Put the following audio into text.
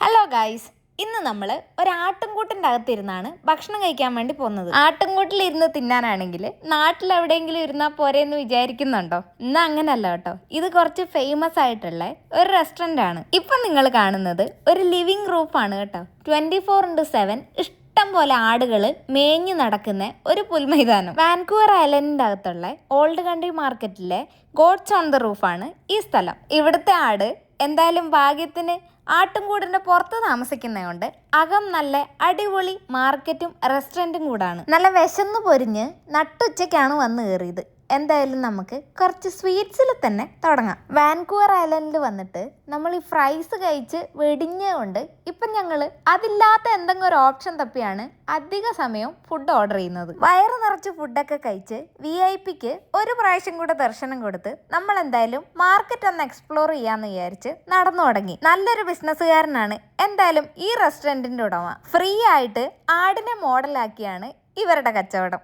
Hello guys, ഇന്ന് നമ്മൾ ഒരു ആട്ടിൻകൂട്ടിൻ്റെ അകത്തിരുന്നാണ് ഭക്ഷണം കഴിക്കാൻ വേണ്ടി പോകുന്നത്. ആട്ടിൻകൂട്ടിലിരുന്ന് തിന്നാനാണെങ്കിൽ നാട്ടിലെവിടെയെങ്കിലും ഇരുന്നാൽ പോരെ എന്ന് വിചാരിക്കുന്നുണ്ടോ? എന്നാൽ അങ്ങനല്ല കേട്ടോ. ഇത് കുറച്ച് ഫേമസ് ആയിട്ടുള്ള ഒരു റെസ്റ്റോറൻ്റ് ആണ്. ഇപ്പം നിങ്ങൾ കാണുന്നത് ഒരു ലിവിങ് റൂഫാണ് കേട്ടോ. 24/7 ഇഷ്ടം പോലെ ആടുകൾ മേഞ്ഞു നടക്കുന്ന ഒരു പുൽമൈതാനം. വാൻകൂവർ ഐലൻഡിൻ്റെ അകത്തുള്ള ഓൾഡ് കൺട്രി മാർക്കറ്റിലെ ഗോഡ്സ് ഓൺ ദ റൂഫാണ് ഈ സ്ഥലം. ഇവിടുത്തെ ആട് എന്തായാലും ഭാഗ്യത്തിന് ആട്ടുംകൂടിന്റെ പുറത്ത് താമസിക്കുന്നതുകൊണ്ട് അകം നല്ല അടിപൊളി മാർക്കറ്റും റെസ്റ്റോറൻറ്റും കൂടാണ്. നല്ല വിശന്ന് പൊരിഞ്ഞ് നട്ടുച്ചയ്ക്കാണ് വന്ന് കയറിയത്. എന്തായാലും നമുക്ക് കുറച്ച് സ്വീറ്റ്സിൽ തന്നെ തുടങ്ങാം. വാൻകൂവർ ഐലൻഡിൽ വന്നിട്ട് നമ്മൾ ഈ ഫ്രൈസ് കഴിച്ച് വെടിഞ്ഞുകൊണ്ട് ഇപ്പം ഞങ്ങൾ അതില്ലാത്ത എന്തെങ്കിലും ഒരു ഓപ്ഷൻ തപ്പിയാണ് അധിക സമയം ഫുഡ് ഓർഡർ ചെയ്യുന്നത്. വയറ് നിറച്ച് ഫുഡൊക്കെ കഴിച്ച് VIP ഒരു പ്രാവശ്യം കൂടെ ദർശനം കൊടുത്ത് നമ്മൾ എന്തായാലും മാർക്കറ്റ് ഒന്ന് എക്സ്പ്ലോർ ചെയ്യാന്ന് വിചാരിച്ച് നടന്നു തുടങ്ങി. നല്ലൊരു ബിസിനസ്സുകാരനാണ് എന്തായാലും ഈ റെസ്റ്റോറൻറ്റിൻ്റെ ഉടമ. ഫ്രീ ആയിട്ട് ആടിനെ മോഡലാക്കിയാണ് ഇവരുടെ കച്ചവടം.